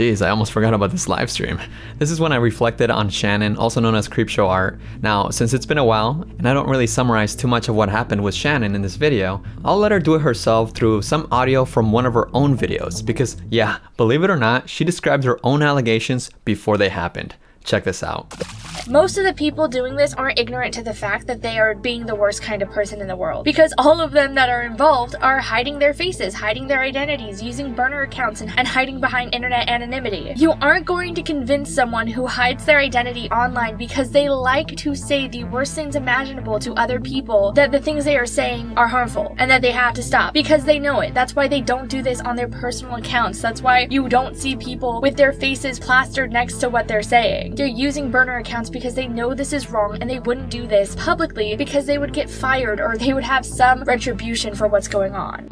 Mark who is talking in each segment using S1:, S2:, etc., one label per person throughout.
S1: Jeez, I almost forgot about this live stream. This is when I reflected on Shannon, also known as Creepshow Art. Now, since it's been a while, and I don't really summarize too much of what happened with Shannon in this video, I'll let her do it herself through some audio from one of her own videos, because yeah, believe it or not, she described her own allegations before they happened. Check this out.
S2: Most of the people doing this aren't ignorant to the fact that they are being the worst kind of person in the world, because all of them that are involved are hiding their faces, hiding their identities, using burner accounts, and hiding behind internet anonymity. You aren't going to convince someone who hides their identity online because they like to say the worst things imaginable to other people that the things they are saying are harmful and that they have to stop, because they know it. That's why they don't do this on their personal accounts. That's why you don't see people with their faces plastered next to what they're saying. They're using burner accounts because they know this is wrong, and they wouldn't do this publicly because they would get fired or they would have some retribution for what's going on.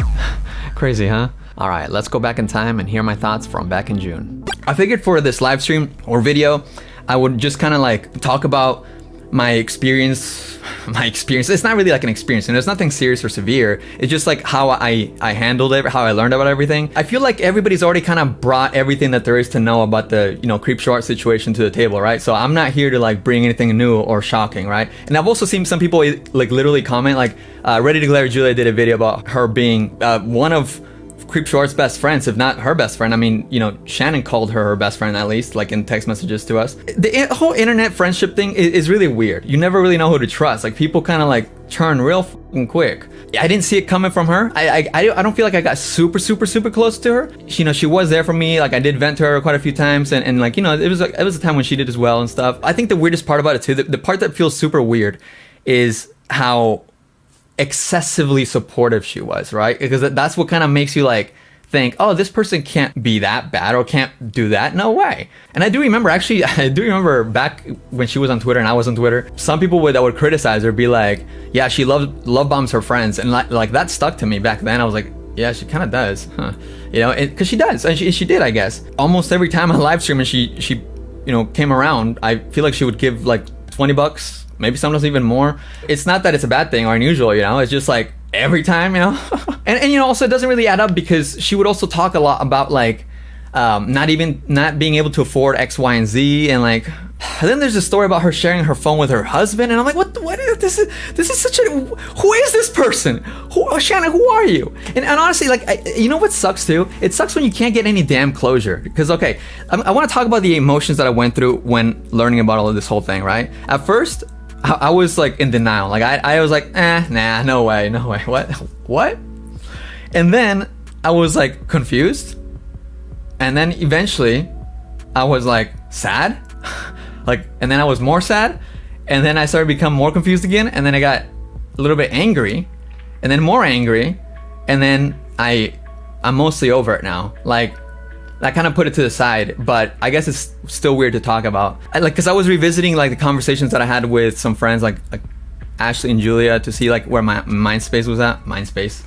S1: Crazy, huh? Alright, let's go back in time and hear my thoughts from back in June. I figured for this live stream or video, I would just kind of like talk about my experience. It's not really like an experience, and there's nothing serious or severe. It's just like how I handled it, how I learned about everything. I feel like everybody's already kind of brought everything that there is to know about the, Creepshow Art situation to the table, right? So I'm not here to like bring anything new or shocking, right? And I've also seen some people like literally comment, like Ready to Glare Julia did a video about her being one of Creepshow Art's best friends, if not her best friend. I mean, Shannon called her best friend, at least, like in text messages to us. The whole internet friendship thing is really weird. You never really know who to trust. Like, people kind of like turn real fucking quick. I didn't see it coming from her. I don't feel like I got super close to her. She was there for me. Like, I did vent to her quite a few times, and like, it was a time when she did as well and stuff. I think the weirdest part about it too, the part that feels super weird, is how excessively supportive she was, right? Because that's what kind of makes you like think, oh, this person can't be that bad or can't do that. No way. And I do remember back when she was on Twitter and I was on Twitter, some people that would criticize her be like, yeah, she love bombs her friends, and like that stuck to me back then. I was like, yeah, she kind of does, huh? Because she does, and she did, I guess. Almost every time I live stream and she came around, I feel like she would give like $20, maybe sometimes even more. It's not that it's a bad thing or unusual, it's just like every time, and also it doesn't really add up, because she would also talk a lot about like not being able to afford X, Y, and Z, and like, and then there's a story about her sharing her phone with her husband, and I'm like, what is this? This is such a, who is this person? Shannon, who are you? And honestly, like, what sucks too? It sucks when you can't get any damn closure, because okay, I want to talk about the emotions that I went through when learning about all of this whole thing, right? At first, I was like in denial. Like I was like, nah, no way, what? And then I was like confused, and then eventually I was like sad, and then I was more sad, and then I started to become more confused again, and then I got a little bit angry, and then more angry, and then I'm mostly over it now. Like, I kind of put it to the side, but I guess it's still weird to talk about. Because I was revisiting like the conversations that I had with some friends, like Ashlee and Julia, to see like where my headspace.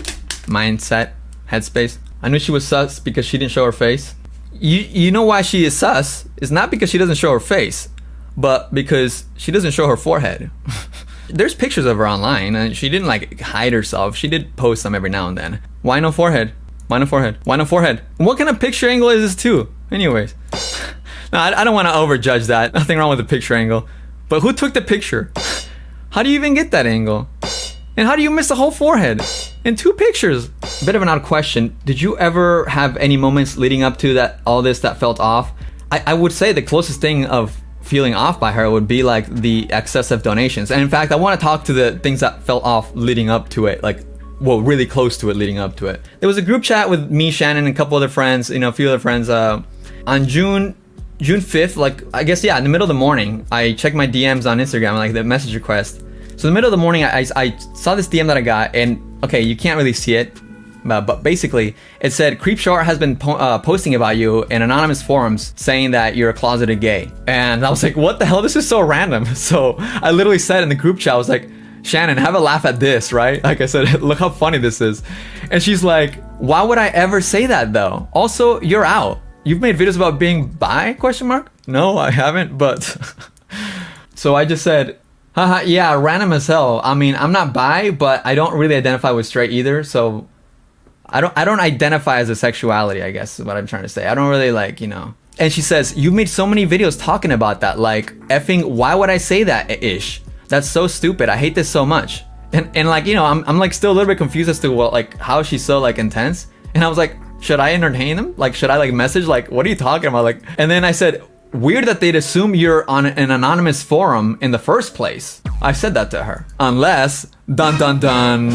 S1: I knew she was sus because she didn't show her face. You know why she is sus? It's not because she doesn't show her face, but because she doesn't show her forehead. There's pictures of her online, and she didn't like hide herself. She did post them every now and then. Why no forehead? Why no forehead? Why no forehead? What kind of picture angle is this too? Anyways. No, I don't want to overjudge that. Nothing wrong with the picture angle. But who took the picture? How do you even get that angle? And how do you miss the whole forehead? In 2 pictures. Bit of an odd question. Did you ever have any moments leading up to all this that felt off? I would say the closest thing of feeling off by her would be like the excessive donations. And in fact, I want to talk to the things that felt off leading up to it. Like, well, really close to it leading up to it. There was a group chat with me, Shannon, and a couple other friends, a few other friends, on June 5th, like, I guess, yeah, in the middle of the morning, I checked my DMs on Instagram, like the message request. So in the middle of the morning, I saw this DM that I got, and okay, you can't really see it, but basically, it said, Creepshow Art has been posting about you in anonymous forums saying that you're a closeted gay. And I was like, what the hell? This is so random. So I literally said in the group chat, I was like, Shannon, have a laugh at this, right? Like I said, look how funny this is. And she's like, why would I ever say that though? Also, you're out. You've made videos about being bi? ? No, I haven't, but... So I just said, haha, yeah, random as hell. I mean, I'm not bi, but I don't really identify with straight either, so... I don't identify as a sexuality, I guess is what I'm trying to say. I don't really like, And she says, "You've made so many videos talking about that. Like, effing, why would I say that ish? That's so stupid. I hate this so much." And like, you know, I'm like still a little bit confused as to what, like, how she's so like intense. And I was like, should I entertain them? Like, should I like message? Like, what are you talking about? Like, and then I said, weird that they'd assume you're on an anonymous forum in the first place. I said that to her. Unless, dun dun dun.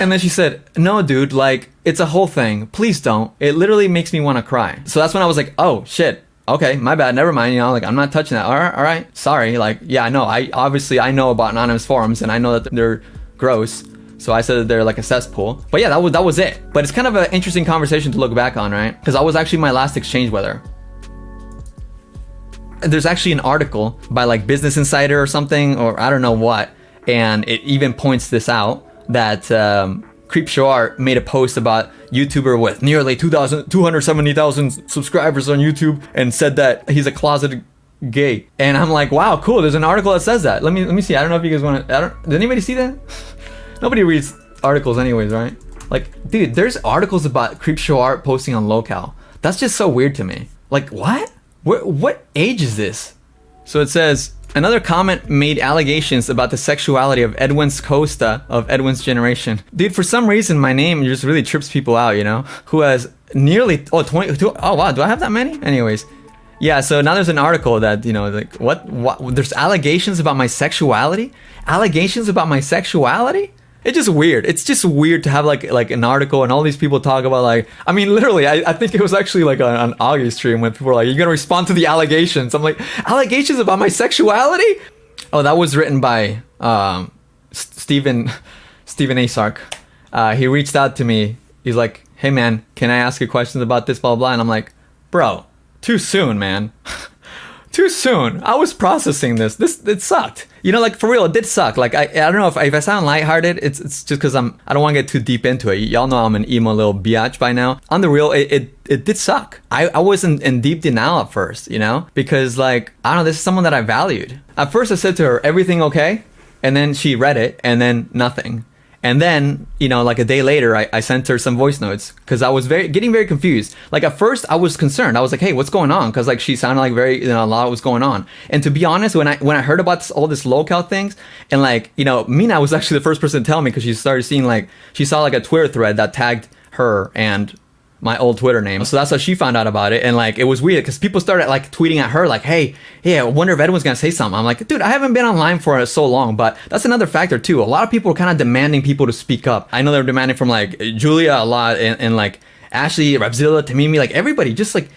S1: And then she said, "No, dude, like, it's a whole thing. Please don't. It literally makes me want to cry." So that's when I was like, oh, shit. Okay, my bad. Never mind. You know, like, I'm not touching that. All right. Sorry. Like, yeah, I know. I know about anonymous forums, and I know that they're gross. So I said that they're like a cesspool. But yeah, that was it. But it's kind of an interesting conversation to look back on, right? Because that was actually my last exchange with her. There's actually an article by like Business Insider or something, or I don't know what, and it even points this out, that Creepshow Art made a post about YouTuber with nearly 270,000 subscribers on YouTube and said that he's a closeted gay. And I'm like, wow, cool. There's an article that says that. Let me see. I don't know if you guys want to. Did anybody see that? Nobody reads articles anyways, right? Like, dude, there's articles about Creepshow Art posting on Lolcow. That's just so weird to me. Like, what? What age is this? So it says, another comment made allegations about the sexuality of Edwin's Costa of Edwin's generation. Dude, for some reason, my name just really trips people out, you know? Who has nearly, 22, oh wow, do I have that many? Anyways. Yeah, so now there's an article that, you know, like, what, there's allegations about my sexuality? Allegations about my sexuality? It's just weird. It's just weird to have like an article and all these people talk about, like, I mean, literally, I think it was actually like an Augie stream when people were like, "You're gonna respond to the allegations." I'm like, allegations about my sexuality? Oh, that was written by Stephen Asark. He reached out to me. He's like, "Hey man, can I ask you questions about this, blah blah?" And I'm like, "Bro, too soon, man." Too soon. I was processing this. It sucked. You know, like, for real, it did suck. Like, I don't know if I sound lighthearted. It's just because I don't want to get too deep into it. Y'all know I'm an emo little biatch by now. On the real, it did suck. I was in deep denial at first, you know, because, like, I don't know, this is someone that I valued. At first I said to her, "Everything okay?" And then she read it, and then nothing. And then, you know, like a day later, I sent her some voice notes because I was getting very confused. Like, at first I was concerned. I was like, "Hey, what's going on?" Because like she sounded like very, you know, a lot was going on. And to be honest, when I heard about all this Lolcow things, and like, you know, Mina was actually the first person to tell me, because she started seeing, like, she saw like a Twitter thread that tagged her and my old Twitter name. So that's how she found out about it. And like, it was weird because people started like tweeting at her like, "Hey, I wonder if Edwin's gonna say something." I'm like, dude, I haven't been online for so long. But that's another factor too. A lot of people are kind of demanding people to speak up. I know they're demanding from like Julia a lot, and like Ashlee, Rabzilla, Tamimi, like everybody just like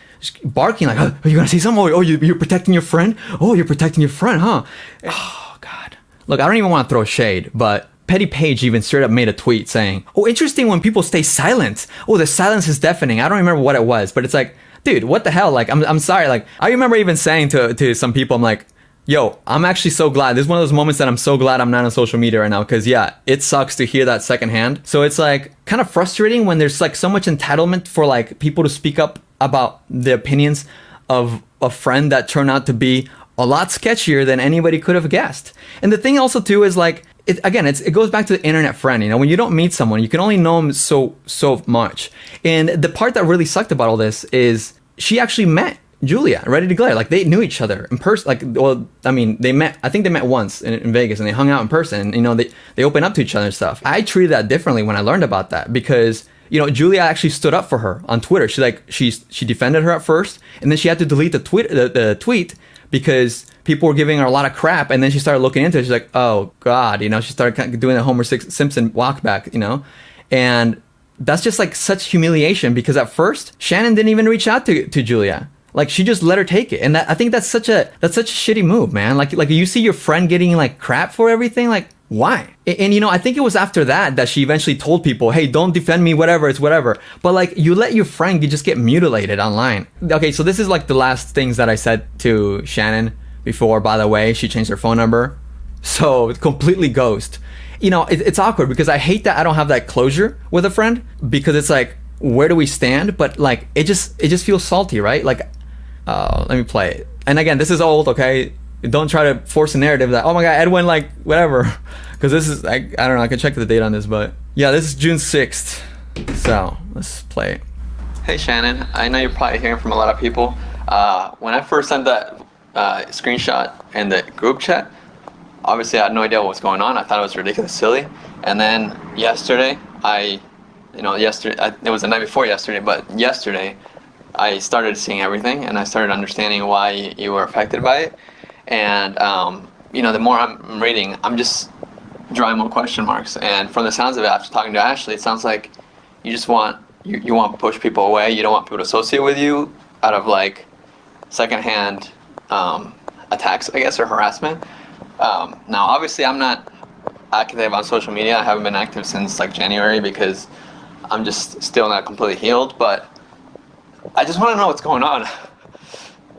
S1: barking like, "Oh, are you gonna say something? Oh, you're protecting your friend? Oh, you're protecting your friend, huh?" Oh God. Look, I don't even want to throw shade, but Petty Page even straight up made a tweet saying, "Oh, interesting when people stay silent. Oh, the silence is deafening." I don't remember what it was, but it's like, dude, what the hell? Like, I'm sorry. Like, I remember even saying to some people, I'm like, "Yo, I'm actually so glad." This is one of those moments that I'm so glad I'm not on social media right now, because yeah, it sucks to hear that secondhand. So it's like kind of frustrating when there's like so much entitlement for like people to speak up about the opinions of a friend that turned out to be a lot sketchier than anybody could have guessed. And the thing also too is like, it goes back to the internet friend. You know, when you don't meet someone, you can only know them so much. And the part that really sucked about all this is she actually met Julia, Ready to Glare. Like, they knew each other in person. Like, well, I mean, I think they met once in Vegas, and they hung out in person. And, you know, they opened up to each other and stuff. I treated that differently when I learned about that, because, you know, Julia actually stood up for her on Twitter. She defended her at first, and then she had to delete the tweet because people were giving her a lot of crap. And then she started looking into it. She's like, "Oh God," you know, she started kind of doing the Homer Simpson walk back, you know, and that's just like such humiliation, because at first Shannon didn't even reach out to Julia. Like, she just let her take it. And I think that's such a shitty move, man. Like you see your friend getting like crap for everything. Like, why? And you know, I think it was after that she eventually told people, "Hey, don't defend me, whatever, it's whatever." But like, you let your friend just get mutilated online. Okay, so this is like the last things that I said to Shannon before, by the way, she changed her phone number. So completely ghost. You know, it's awkward because I hate that I don't have that closure with a friend, because it's like, where do we stand? But like, it just feels salty, right? Like, let me play it. And again, this is old, okay? Don't try to force a narrative that, "Oh my God, Edwin, like, whatever." Because this is, I don't know, I can check the date on this, but yeah, this is June 6th. So let's play it. Hey Shannon, I know you're probably hearing from a lot of people. When I first sent that screenshot in the group chat, obviously I had no idea what was going on. I thought it was ridiculous, silly. And then yesterday, it was the night before yesterday, but yesterday I started seeing everything and I started understanding why you were affected by it. And the more I'm reading, I'm just drawing more question marks. And from the sounds of it, after talking to Ashlee, it sounds like you just want you want to push people away. You don't want people to associate with you out of like secondhand attacks, I guess, or harassment. Now, obviously, I'm not active on social media. I haven't been active since like January because I'm just still not completely healed. But I just want to know what's going on.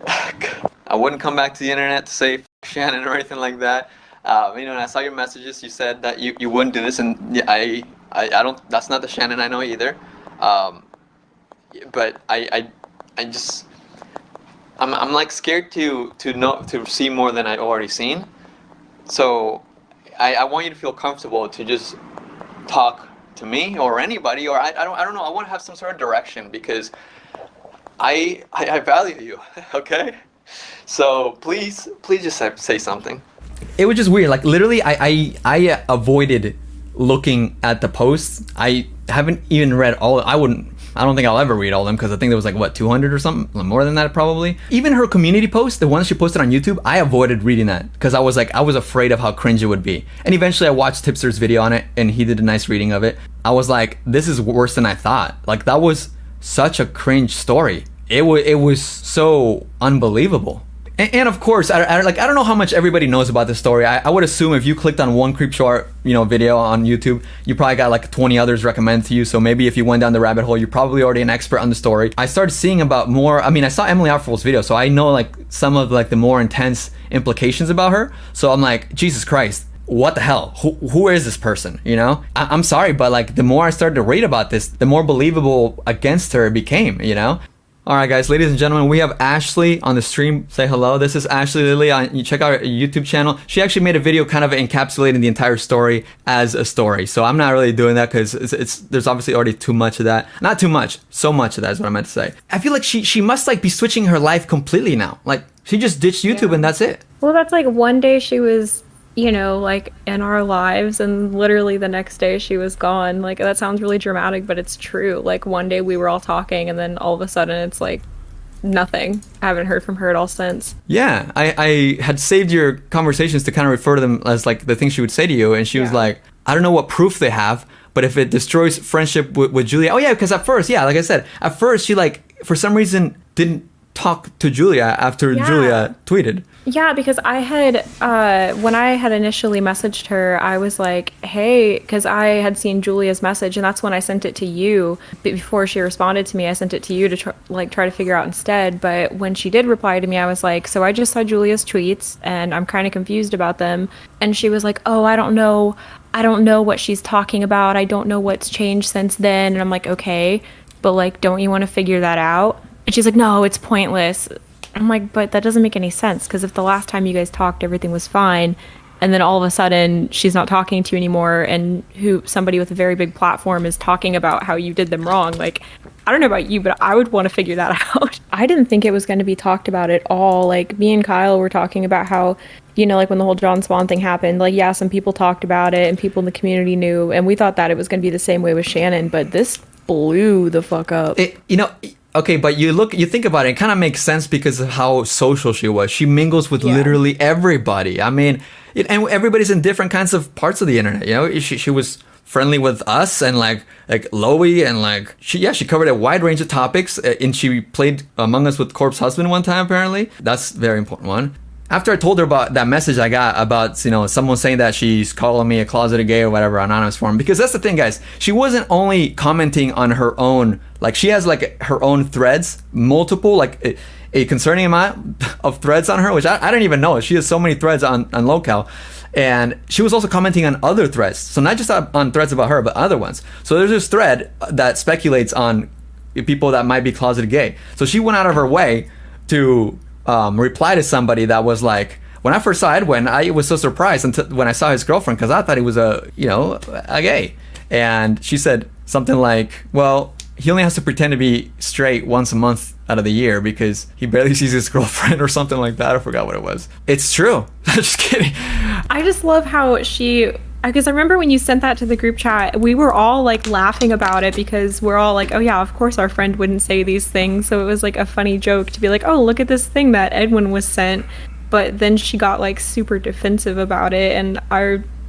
S1: I wouldn't come back to the internet to say Shannon or anything like that. And I saw your messages. You said that you wouldn't do this, and I don't. That's not the Shannon I know either. But I'm like scared to see more than I've already seen. So I want you to feel comfortable to just talk to me or anybody, or I don't know. I want to have some sort of direction because I value you. Okay, so please just say something. It was just weird. Like literally, I avoided looking at the posts. I haven't even read all. I don't think I'll ever read all of them because I think there was like what 200 or something, more than that probably. Even her community post, the one she posted on YouTube, I avoided reading that because I was afraid of how cringe it would be. And eventually I watched Tipster's video on it and he did a nice reading of it. I was like, this is worse than I thought. Like that was such a cringe story. It was so unbelievable. And of course, I don't know how much everybody knows about this story. I would assume if you clicked on one Creepshow Art, video on YouTube, you probably got like 20 others recommended to you. So maybe if you went down the rabbit hole, you're probably already an expert on the story. I started seeing about more. I mean, I saw Emily Artful's video, so I know like some of like the more intense implications about her. So I'm like, Jesus Christ, what the hell? Who is this person? I'm sorry, but like the more I started to read about this, the more believable against her it became. All right, guys, ladies and gentlemen, we have Ashlee on the stream. Say hello. This is Ashlee Lillie. You check out her YouTube channel. She actually made a video kind of encapsulating the entire story as a story. So I'm not really doing that because there's obviously already too much of that. Not too much. So much of that is what I meant to say. I feel like she must like be switching her life completely now. Like she just ditched YouTube and that's it.
S3: Well, that's like one day she was like in our lives and literally the next day she was gone. Like that sounds really dramatic, but it's true. Like one day we were all talking and then all of a sudden it's like nothing. I haven't heard from her at all since.
S1: Yeah, I had saved your conversations to kind of refer to them as like the things she would say to you, and she was like, I don't know what proof they have, but if it destroys friendship with Julia. Oh yeah, because at first, like I said, at first she like for some reason didn't talk to Julia after Julia tweeted.
S3: Yeah, because I had, when I had initially messaged her, I was like, hey, because I had seen Julia's message, and that's when I sent it to you. Before she responded to me, I sent it to you to try to figure out instead. But when she did reply to me, I was like, so I just saw Julia's tweets, and I'm kind of confused about them. And she was like, oh, I don't know what she's talking about. I don't know what's changed since then. And I'm like, okay, but like, don't you want to figure that out? And she's like, no, it's pointless. I'm like, but that doesn't make any sense, because if the last time you guys talked, everything was fine, and then all of a sudden she's not talking to you anymore, and somebody with a very big platform is talking about how you did them wrong, like, I don't know about you, but I would want to figure that out. I didn't think it was going to be talked about at all. Like, me and Kyle were talking about how, like when the whole John Spawn thing happened, like, yeah, some people talked about it and people in the community knew, and we thought that it was going to be the same way with Shannon, but this blew the fuck up.
S1: Okay, but you think about it, it kind of makes sense because of how social she was. She mingles with literally everybody. I mean, and everybody's in different kinds of parts of the internet. She was friendly with us and like Loey, and like she covered a wide range of topics, and she played Among Us with Corp's husband one time apparently. That's a very important one. After I told her about that message I got about, someone saying that she's calling me a closeted gay or whatever, anonymous form, because that's the thing, guys. She wasn't only commenting on her own, like she has like her own threads, multiple, like a concerning amount of threads on her, which I don't even know. She has so many threads on Lolcow. And she was also commenting on other threads. So not just on threads about her, but other ones. So there's this thread that speculates on people that might be closeted gay. So she went out of her way to reply to somebody that was like, when I first saw Edwin, I was so surprised until when I saw his girlfriend, because I thought he was a gay. And she said something like, well, he only has to pretend to be straight once a month out of the year because he barely sees his girlfriend or something like that. I forgot what it was. It's true. I'm just kidding.
S3: I just love how because I remember when you sent that to the group chat, we were all like laughing about it because we're all like, oh yeah, of course our friend wouldn't say these things. So it was like a funny joke to be like, oh, look at this thing that Edwin was sent. But then she got like super defensive about it, and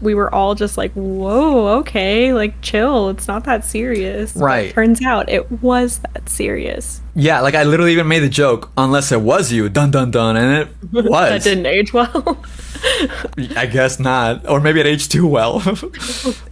S3: we were all just like, whoa, okay, like chill, it's not that serious.
S1: Right.
S3: But turns out it was that serious.
S1: Yeah, like I literally even made the joke, unless it was you, dun dun dun, and it was.
S3: That didn't age well.
S1: I guess not, or maybe it aged too well.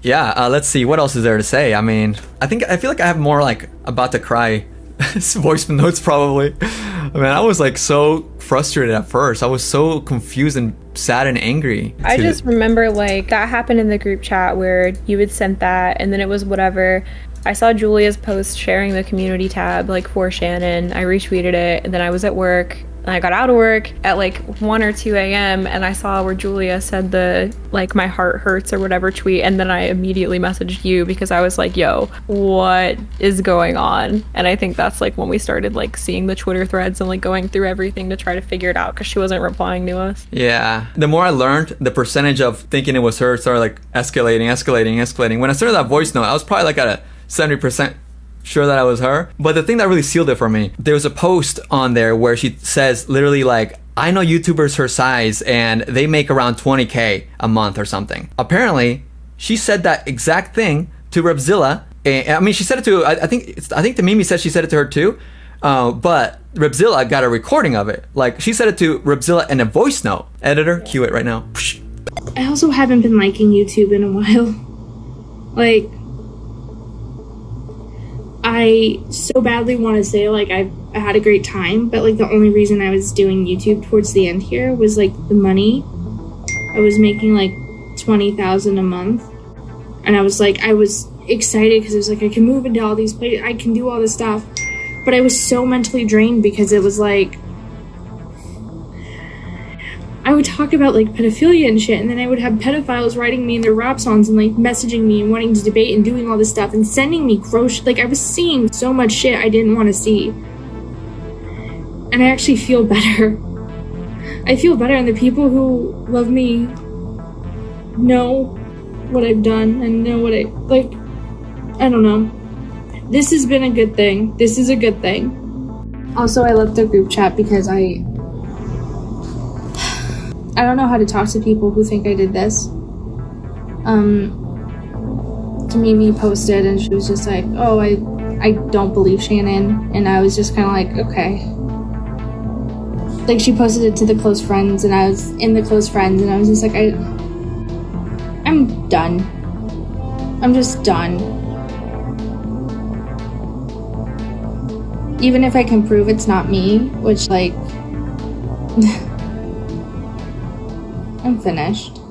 S1: Yeah, let's see, what else is there to say? I mean, I feel like I have more like about to cry voice notes probably. I mean, I was like so frustrated at first. I was so confused and sad and angry.
S3: I just remember like that happened in the group chat where you had sent that, and then it was whatever. I saw Julia's post sharing the community tab like for Shannon. I retweeted it, and then I was at work. And I got out of work at like 1 or 2 a.m. and I saw where Julia said the like my heart hurts or whatever tweet, and then I immediately messaged you because I was like, yo, what is going on? And I think that's like when we started like seeing the Twitter threads and like going through everything to try to figure it out because she wasn't replying to us.
S1: Yeah. The more I learned, the percentage of thinking it was her started like escalating. When I started that voice note, I was probably like at a 70% sure that I was her. But the thing that really sealed it for me, there was a post on there where she says literally like, I know YouTubers her size and they make around 20K a month or something. Apparently, she said that exact thing to Repzilla. I mean, she said it to, I think the Mimi said she said it to her too. But Repzilla got a recording of it. Like, she said it to Repzilla in a voice note. Editor, cue it right now.
S2: I also haven't been liking YouTube in a while. Like, I so badly want to say, like, I had a great time, but, like, the only reason I was doing YouTube towards the end here was, like, the money. I was making, like, $20,000 a month, and I was excited because it was, like, I can move into all these places, I can do all this stuff, but I was so mentally drained because it was, like, I would talk about, like, pedophilia and shit, and then I would have pedophiles writing me in their rap songs and, like, messaging me and wanting to debate and doing all this stuff and sending me gross, like, I was seeing so much shit I didn't want to see. And I actually feel better. I feel better, and the people who love me know what I've done and know what I don't know. This has been a good thing. This is a good thing. Also, I left the group chat because I don't know how to talk to people who think I did this. Mimi posted and she was just like, oh, I don't believe Shannon. And I was just kind of like, okay. Like, she posted it to the close friends and I was in the close friends and I was just like, I'm done. I'm just done. Even if I can prove it's not me, which, like, I'm finished.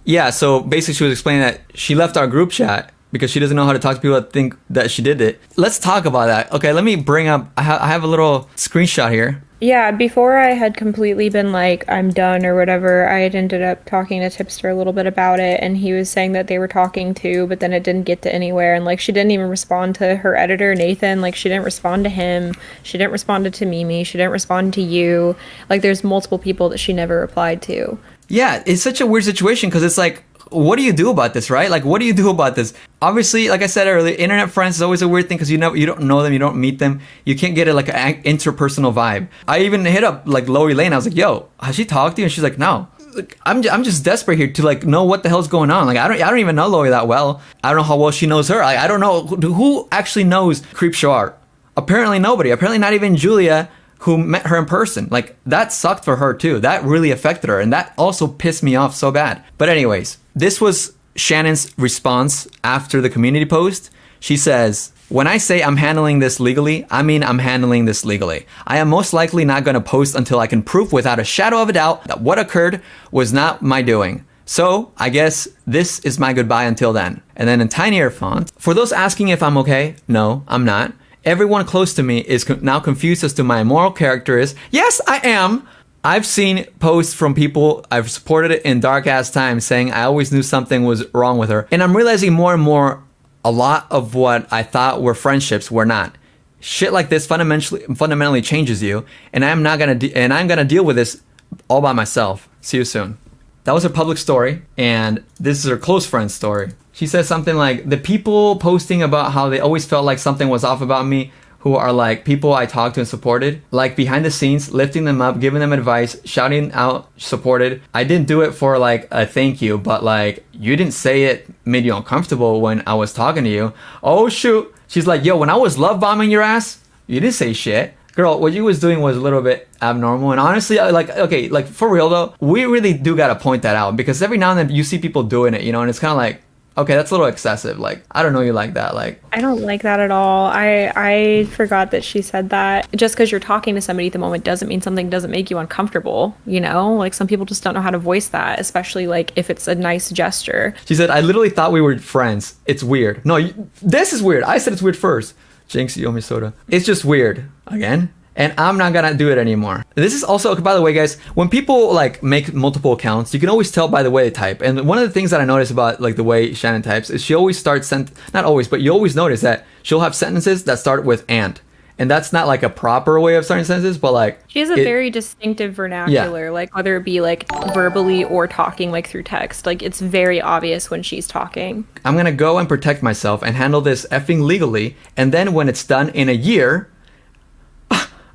S1: Yeah, so basically she was explaining that she left our group chat because she doesn't know how to talk to people that think that she did it. Let's talk about that. Okay, let me bring up, I have a little screenshot here.
S3: Yeah, before I had completely been like, I'm done or whatever, I had ended up talking to Tipster a little bit about it, and he was saying that they were talking too, but then it didn't get to anywhere, and like she didn't even respond to her editor, Nathan, like she didn't respond to him, she didn't respond to Mimi, she didn't respond to you, like there's multiple people that she never replied to.
S1: Yeah, it's such a weird situation because it's like, what do you do about this, right? Like, what do you do about this? Obviously, like I said earlier, internet friends is always a weird thing because you don't know them, you don't meet them, you can't get like an interpersonal vibe. I even hit up like Lori Lane. I was like, "Yo, has she talked to you?" And she's like, "No." Like, I'm just desperate here to like know what the hell's going on. Like, I don't even know Lori that well. I don't know how well she knows her. Like, I don't know who actually knows Creepshow Art. Apparently nobody. Apparently not even Julia, who met her in person. Like, that sucked for her too. That really affected her, and that also pissed me off so bad. But anyways, this was Shannon's response after the community post. She says, when I say I'm handling this legally, I mean I'm handling this legally. I am most likely not going to post until I can prove without a shadow of a doubt that what occurred was not my doing. So I guess this is my goodbye until then. And then in tinier font, for those asking if I'm okay, no, I'm not. Everyone close to me is now confused as to my moral character is. Yes, I am. I've seen posts from people I've supported it in dark ass times saying I always knew something was wrong with her. And I'm realizing more and more a lot of what I thought were friendships were not. Shit like this fundamentally changes you, and I'm gonna deal with this all by myself. See you soon. That was her public story, and this is her close friend's story. She says something like, the people posting about how they always felt like something was off about me, who are like people I talked to and supported, like behind the scenes, lifting them up, giving them advice, shouting out supported. I didn't do it for like a thank you, but like you didn't say it, made you uncomfortable when I was talking to you. Oh shoot. She's like, yo, when I was love bombing your ass, you didn't say shit. Girl, what you was doing was a little bit abnormal. And honestly, like, okay, like for real though, we really do gotta point that out, because every now and then you see people doing it, you know, and it's kind of like, okay, that's a little excessive. Like, I don't know you like that. Like,
S3: I don't like that at all. I forgot that she said that. Just because you're talking to somebody at the moment doesn't mean something doesn't make you uncomfortable, you know? Like, some people just don't know how to voice that, especially, like, if it's a nice gesture.
S1: She said, I literally thought we were friends. It's weird. No, this is weird. I said it's weird first. Jinx, you owe me soda. It's just weird. Again? And I'm not gonna do it anymore. This is also, by the way, guys, when people like make multiple accounts, you can always tell by the way they type. And one of the things that I notice about like the way Shannon types is she always starts, not always, but you always notice that she'll have sentences that start with and. And that's not like a proper way of starting sentences, but like...
S3: She has a very distinctive vernacular, yeah. Like whether it be like verbally or talking like through text. Like it's very obvious when she's talking.
S1: I'm gonna go and protect myself and handle this effing legally. And then when it's done in a year...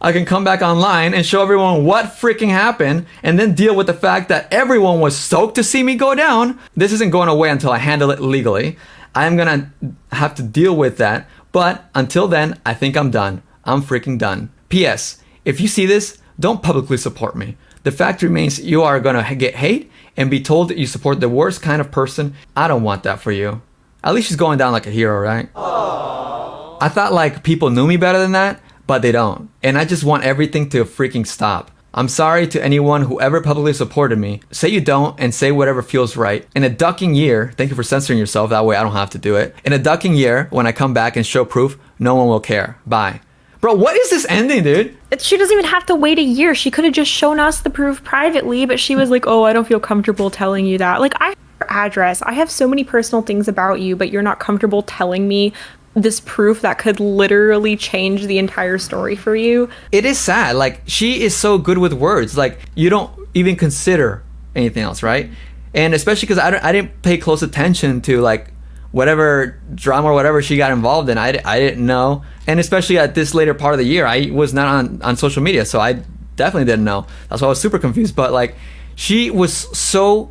S1: I can come back online and show everyone what freaking happened and then deal with the fact that everyone was stoked to see me go down. This isn't going away until I handle it legally. I'm gonna have to deal with that. But until then, I think I'm done. I'm freaking done. P.S. If you see this, don't publicly support me. The fact remains you are gonna get hate and be told that you support the worst kind of person. I don't want that for you. At least she's going down like a hero, right? Aww. I thought like people knew me better than that. But they don't. And I just want everything to freaking stop. I'm sorry to anyone who ever publicly supported me. Say you don't and say whatever feels right. In a ducking year, thank you for censoring yourself, that way I don't have to do it. In a ducking year, when I come back and show proof, no one will care. Bye. Bro, what is this ending, dude?
S3: She doesn't even have to wait a year. She could have just shown us the proof privately, but she was like, oh, I don't feel comfortable telling you that. Like, I have your address. I have so many personal things about you, but you're not comfortable telling me this proof that could literally change the entire story for you.
S1: It is sad. Like, she is so good with words. Like, you don't even consider anything else, right? And especially because I didn't pay close attention to like whatever drama or whatever she got involved in. I didn't know. And especially at this later part of the year, I was not on social media, so I definitely didn't know. That's why I was super confused. But like, she was so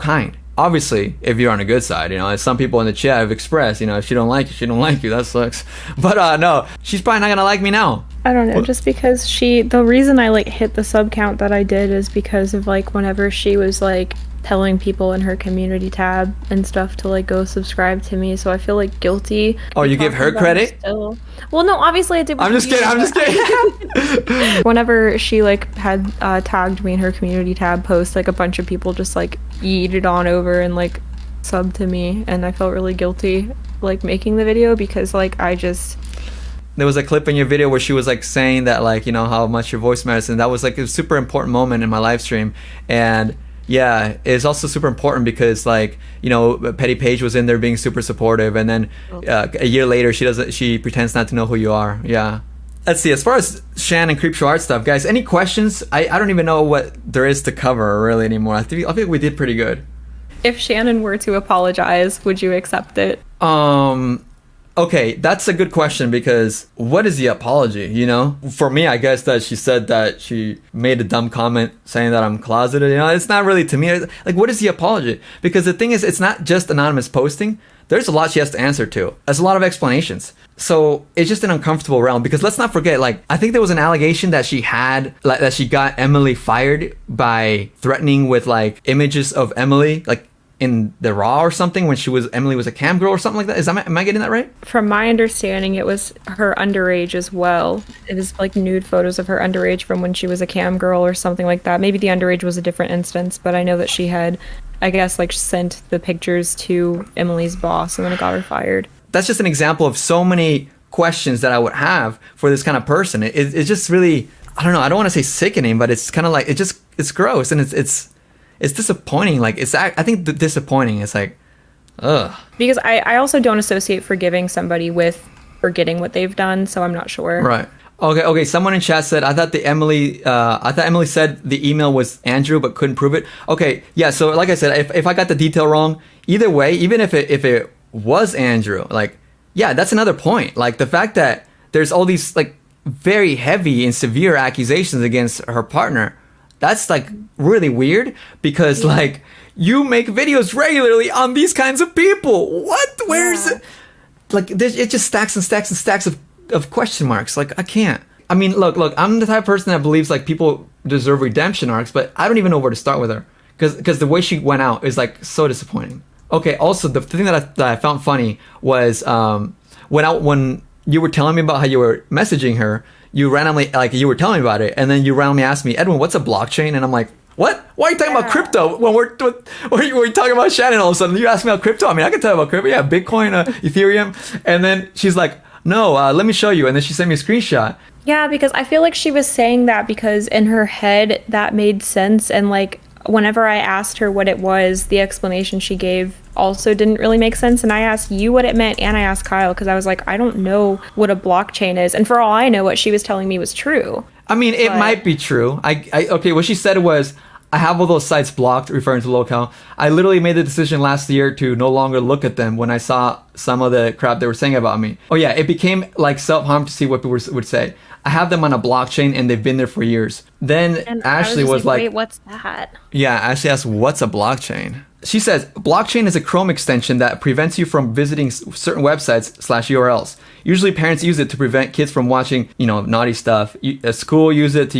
S1: kind. Obviously, if you're on a good side, you know, as some people in the chat have expressed, you know, if she don't like you, she don't like you. That sucks. But no, she's probably not gonna like me now.
S3: I don't know, just because the reason I like hit the sub count that I did is because of like whenever she was like telling people in her community tab and stuff to like go subscribe to me, so I feel like guilty.
S1: Oh, you give her credit?
S3: Still. Well, no, obviously I did.
S1: I'm just kidding.
S3: Whenever she like had tagged me in her community tab post, like a bunch of people just like yeeted on over and like subbed to me, and I felt really guilty like making the video because like
S1: there was a clip in your video where she was like saying that like, you know, how much your voice matters, and that was like a super important moment in my live stream. And yeah, it's also super important because like, you know, Petty Paige was in there being super supportive, and then a year later she pretends not to know who you are. Yeah. Let's see, as far as Shannon Creepshow Art stuff, guys, any questions? I don't even know what there is to cover really anymore. I think we did pretty good.
S3: If Shannon were to apologize, would you accept it?
S1: Okay, that's a good question, because what is the apology, you know? For me, I guess that she said that she made a dumb comment saying that I'm closeted, you know? It's not really, to me, like, what is the apology? Because the thing is, it's not just anonymous posting. There's a lot she has to answer to. There's a lot of explanations. So it's just an uncomfortable realm, because let's not forget, like, I think there was an allegation that she had, like, that she got Emily fired by threatening with, like, images of Emily, like, in the Raw or something when Emily was a cam girl or something like that. Am I getting that right?
S3: From my understanding, it was her underage as well. It was like nude photos of her underage from when she was a cam girl or something like that. Maybe the underage was a different instance, but I know that she had, I guess, like sent the pictures to Emily's boss and then it got her fired. That's
S1: just an example of so many questions that I would have for this kind of person. It's just really, I don't know, I don't want to say sickening, but it's kind of like, it's gross, and it's disappointing. Like, I think the disappointing is like Ugh.
S3: Because I also don't associate forgiving somebody with forgetting what they've done, so I'm not sure.
S1: Right. Okay. Someone in chat said, I thought Emily said the email was Andrew, but couldn't prove it. Okay, yeah. So like I said, if I got the detail wrong, either way, even if it was Andrew, like, yeah, that's another point. Like the fact that there's all these like very heavy and severe accusations against her partner, that's like really weird because like you make videos regularly on these kinds of people. What? Where's it? Like it just stacks and stacks and stacks of question marks. Like I can't. I mean, look, I'm the type of person that believes like people deserve redemption arcs, but I don't even know where to start with her because the way she went out is like so disappointing. Okay, also the thing that I found funny was when you were telling me about how you were messaging her, you randomly like you were telling me about it, and then you randomly asked me, Edwin, what's a blockchain? And I'm like, what? Why are you talking about crypto when we're talking about Shannon all of a sudden? You asked me about crypto. I mean, I can tell you about crypto. Yeah, Bitcoin, Ethereum. And then she's like, no, let me show you. And then she sent me a screenshot.
S3: Yeah, because I feel like she was saying that because in her head that made sense. And like whenever I asked her what it was, the explanation she gave also didn't really make sense. And I asked you what it meant and I asked Kyle because I was like, I don't know what a blockchain is. And for all I know, what she was telling me was true.
S1: I mean, it might be true. Okay, what she said was, I have all those sites blocked, referring to Lolcow. I literally made the decision last year to no longer look at them when I saw some of the crap they were saying about me. Oh yeah, it became like self-harm to see what people would say. I have them on a blockchain and they've been there for years. Then
S3: and
S1: Ashlee was like,
S3: wait, what's that?
S1: Yeah, Ashlee asked, what's a blockchain? She says, blockchain is a Chrome extension that prevents you from visiting certain websites /URLs. Usually parents use it to prevent kids from watching, naughty stuff. A school use it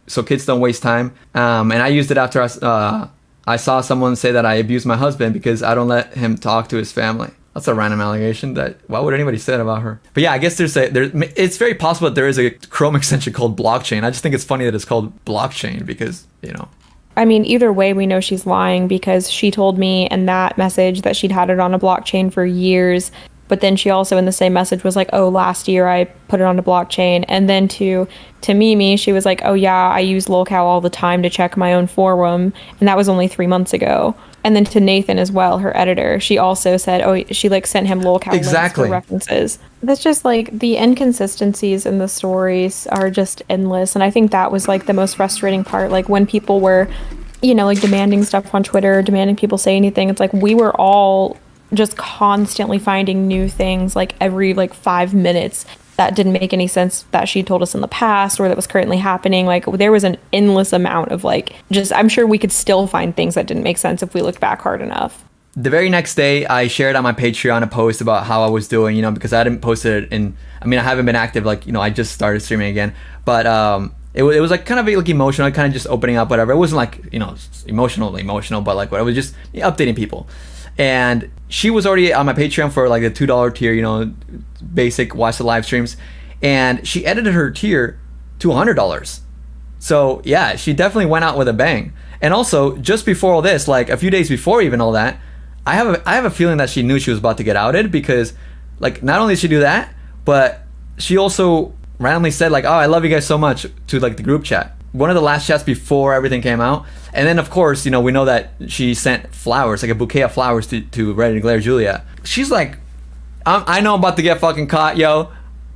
S1: so kids don't waste time. And I used it after I saw someone say that I abused my husband because I don't let him talk to his family. That's a random allegation. Why would anybody say that about her? But yeah, I guess it's very possible that there is a Chrome extension called blockchain. I just think it's funny that it's called blockchain because,
S3: I mean, either way, we know she's lying because she told me in that message that she'd had it on a blockchain for years. But then she also in the same message was like, oh, last year I put it on a blockchain. And then to Mimi, she was like, oh yeah, I use Lolcow all the time to check my own forum. And that was only 3 months ago. And then to Nathan as well, her editor, she also said, oh, she like sent him Lolcow links for references. That's just like the inconsistencies in the stories are just endless. And I think that was like the most frustrating part. Like when people were, like demanding stuff on Twitter, demanding people say anything. It's like we were all just constantly finding new things like every 5 minutes that didn't make any sense that she told us in the past or that was currently happening. Like there was an endless amount of I'm sure we could still find things that didn't make sense if we looked back hard enough.
S1: The very next day, I shared on my Patreon a post about how I was doing, because I hadn't posted it I haven't been active, I just started streaming again. But it was like kind of like emotional, kind of just opening up, whatever. It wasn't like, emotional, but like I was just updating people. And she was already on my Patreon for like the $2 tier, basic watch the live streams. And she edited her tier to $100. So yeah, she definitely went out with a bang. And also, just before all this, like a few days before even all that, I have a feeling that she knew she was about to get outed because like not only did she do that, but she also randomly said like, oh, I love you guys so much to like the group chat. One of the last chats before everything came out. And then of course, we know that she sent flowers, like a bouquet of flowers to Ready to Glare Julia. She's like, I know I'm about to get fucking caught, yo.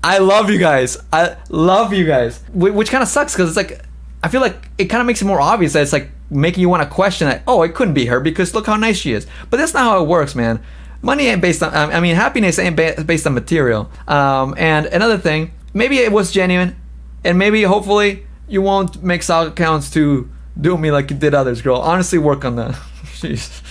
S1: I love you guys. I love you guys. Which kind of sucks because it's like, I feel like it kind of makes it more obvious that it's like making you want to question that, oh, it couldn't be her because look how nice she is. But that's not how it works, man. Money ain't based on, happiness ain't based on material. And another thing, maybe it was genuine and maybe hopefully you won't make side accounts to do me like you did others, girl. Honestly, work on that. Jeez.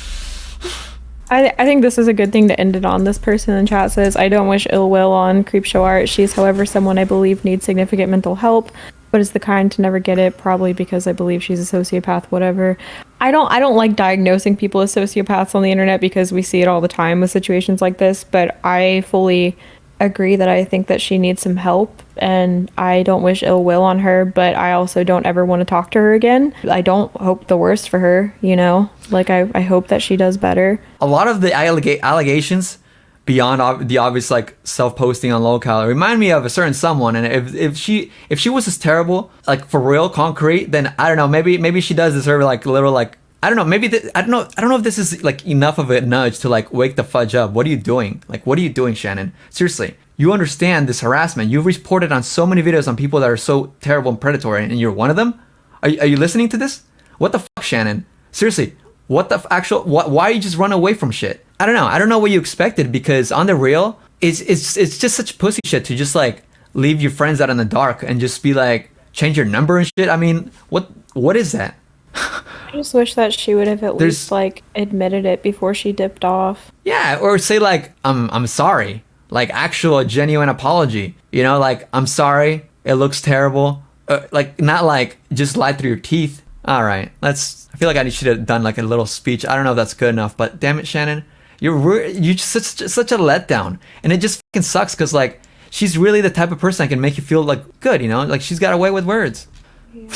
S3: I think this is a good thing to end it on. This person in chat says, I don't wish ill will on Creepshow Art. She is, however, someone I believe needs significant mental help, but is the kind to never get it, probably because I believe she's a sociopath, whatever. I don't like diagnosing people as sociopaths on the internet because we see it all the time with situations like this, but I fully agree that I think that she needs some help and I don't wish ill will on her, but I also don't ever want to talk to her again. I don't hope the worst for her, I hope that she does better. A
S1: lot of the allegations beyond the obvious like self-posting on Lolcow remind me of a certain someone, and if she was as terrible, like for real, concrete, then I don't know, maybe she does deserve like a little like I don't know. Maybe I don't know. I don't know if this is like enough of a nudge to like wake the fudge up. What are you doing? Like, what are you doing, Shannon? Seriously, you understand this harassment. You've reported on so many videos on people that are so terrible and predatory, and you're one of them. Are you listening to this? What the fuck, Shannon? Seriously, what the actual? Why you just run away from shit? I don't know. I don't know what you expected, because on the real, it's just such pussy shit to just like leave your friends out in the dark and just be like change your number and shit. I mean, what is that?
S3: I just wish that she would have at least like admitted it before she dipped off.
S1: Yeah, or say like I'm sorry, like actual genuine apology. You know, like I'm sorry. It looks terrible. Like not like just lie through your teeth. All right, I feel like I should have done like a little speech. I don't know if that's good enough, but damn it, Shannon, you're just such a letdown, and it just fucking sucks because like she's really the type of person that can make you feel like good. You know, like she's got a way with words.
S3: Yeah.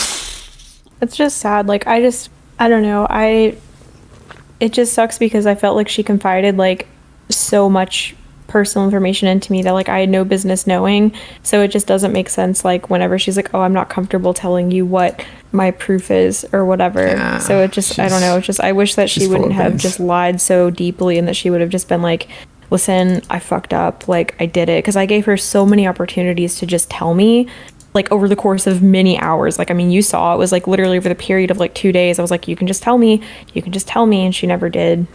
S3: It's just sad. Like I don't know. It just sucks because I felt like she confided like so much personal information into me that like I had no business knowing. So it just doesn't make sense like whenever she's like, "Oh, I'm not comfortable telling you what my proof is or whatever." Yeah, so it just I don't know. It's just I wish that she wouldn't have just lied so deeply, and that she would have just been like, "Listen, I fucked up. Like I did it," because I gave her so many opportunities to just tell me. Like over the course of many hours. Like, I mean, you saw it was like literally over the period of like 2 days. I was like, you can just tell me. And she never did.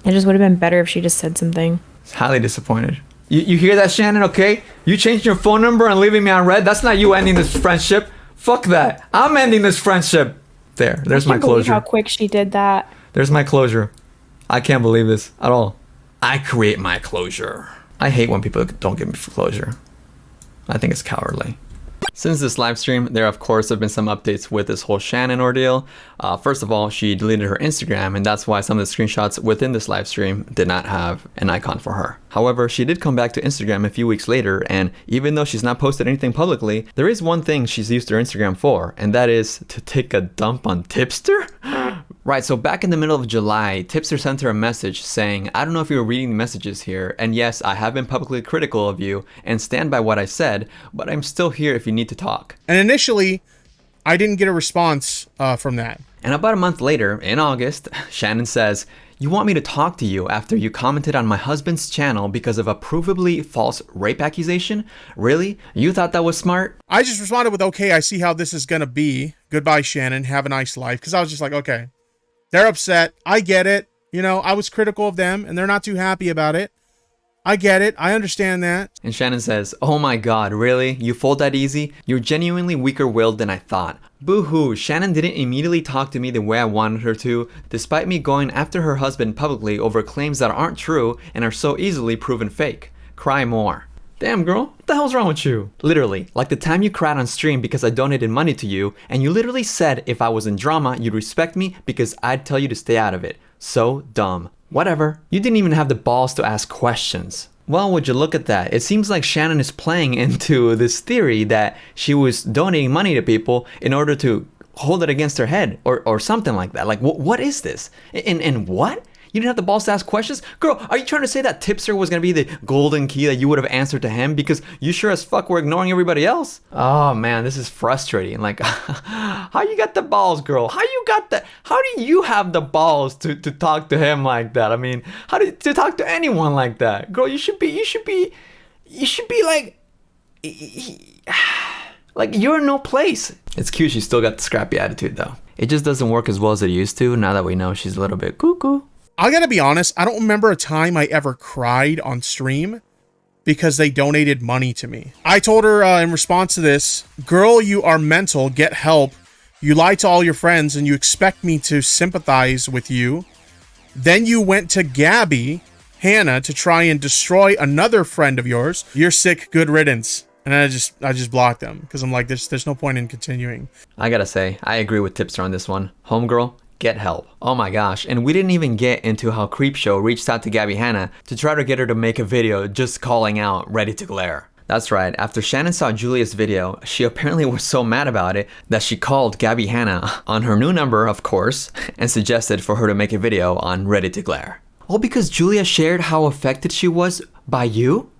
S3: It just would have been better if she just said something.
S1: It's highly disappointed. You hear that, Shannon? Okay? You changed your phone number and leaving me on red. That's not you ending this friendship. Fuck that. I'm ending this friendship. There's my closure. I can't believe
S3: how quick she did that.
S1: There's my closure. I can't believe this at all. I create my closure. I hate when people don't give me closure. I think it's cowardly. Since this live stream, there of course have been some updates with this whole Shannon ordeal. First of all, she deleted her Instagram, and that's why some of the screenshots within this live stream did not have an icon for her. However, she did come back to Instagram a few weeks later, and even though she's not posted anything publicly, there is one thing she's used her Instagram for, and that is to take a dump on Tipster? Right, so back in the middle of July, Tipster sent her a message saying, "I don't know if you were reading the messages here, and yes, I have been publicly critical of you and stand by what I said, but I'm still here if you need to talk."
S4: And initially, I didn't get a response from that.
S1: And about a month later, in August, Shannon says, "You want me to talk to you after you commented on my husband's channel because of a provably false rape accusation? Really? You thought that was smart?"
S4: I just responded with, "Okay, I see how this is going to be. Goodbye, Shannon. Have a nice life." Because I was just like, okay. They're upset. I get it. You know, I was critical of them and they're not too happy about it. I get it. I understand that.
S1: And Shannon says, "Oh my god, really? You fold that easy? You're genuinely weaker-willed than I thought. Boo-hoo, Shannon didn't immediately talk to me the way I wanted her to, despite me going after her husband publicly over claims that aren't true and are so easily proven fake. Cry more." Damn, girl, what the hell's wrong with you? Literally, like the time you cried on stream because I donated money to you, and you literally said if I was in drama, you'd respect me because I'd tell you to stay out of it. So dumb. Whatever. You didn't even have the balls to ask questions. Well, would you look at that? It seems like Shannon is playing into this theory that she was donating money to people in order to hold it against her head or something like that. Like, what is this? And what? You didn't have the balls to ask questions? Girl, are you trying to say that Tipster was going to be the golden key that you would have answered to him? Because you sure as fuck were ignoring everybody else. Oh man, this is frustrating. Like, how you got the balls, girl? How do you have the balls to talk to him like that? I mean, to talk to anyone like that? Girl, you should be like, like you're in no place. It's cute she's still got the scrappy attitude though. It just doesn't work as well as it used to now that we know she's a little bit cuckoo.
S4: I gotta be honest, I don't remember a time I ever cried on stream because they donated money to me. I told her in response to this, "Girl, you are mental, get help. You lie to all your friends and you expect me to sympathize with you. Then you went to Gabby, Hannah, to try and destroy another friend of yours. You're sick, good riddance." And I just blocked them because I'm like, there's no point in continuing.
S1: I gotta say, I agree with Tipster on this one. Homegirl, get help. Oh my gosh, and we didn't even get into how Creepshow reached out to Gabby Hanna to try to get her to make a video just calling out Ready to Glare. That's right, after Shannon saw Julia's video, she apparently was so mad about it that she called Gabby Hanna on her new number, of course, and suggested for her to make a video on Ready to Glare. All because Julia shared how affected she was by you?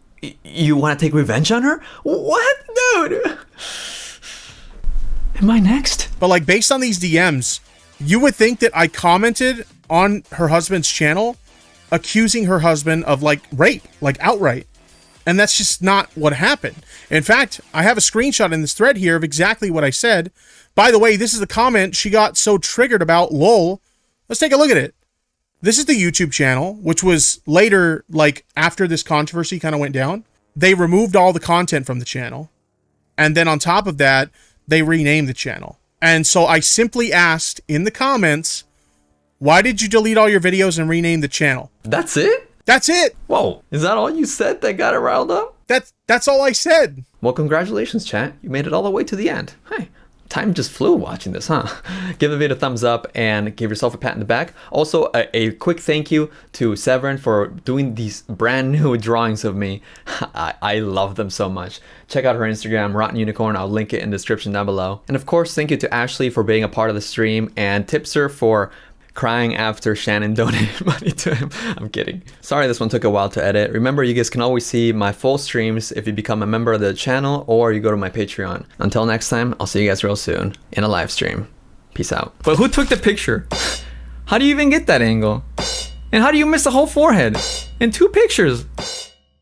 S1: You want to take revenge on her? What? Dude. Am I next?
S4: But like based on these DMs, You would think that I commented on her husband's channel accusing her husband of like rape, like outright. And that's just not what happened. In fact, I have a screenshot in this thread here of exactly what I said. By the way, this is the comment she got so triggered about, lol. Let's take a look at it. This is the YouTube channel, which was later, like after this controversy kind of went down, they removed all the content from the channel. And then on top of that, they renamed the channel. And so I simply asked in the comments, why did you delete all your videos and rename the channel?
S1: That's it?
S4: That's it.
S1: Whoa, is that all you said that got it riled up?
S4: That's all I said.
S1: Well, congratulations, chat. You made it all the way to the end. Hey, time just flew watching this, huh? Give the video a thumbs up and give yourself a pat in the back. Also, a quick thank you to Severin for doing these brand new drawings of me. I love them so much. Check out her Instagram, Rotten Unicorn. I'll link it in the description down below. And of course, thank you to Ashlee for being a part of the stream, and Tipster for crying after Shannon donated money to him. I'm kidding. Sorry this one took a while to edit. Remember, you guys can always see my full streams if you become a member of the channel or you go to my Patreon. Until next time, I'll see you guys real soon in a live stream. Peace out. But who took the picture? How do you even get that angle? And how do you miss the whole forehead in 2 pictures?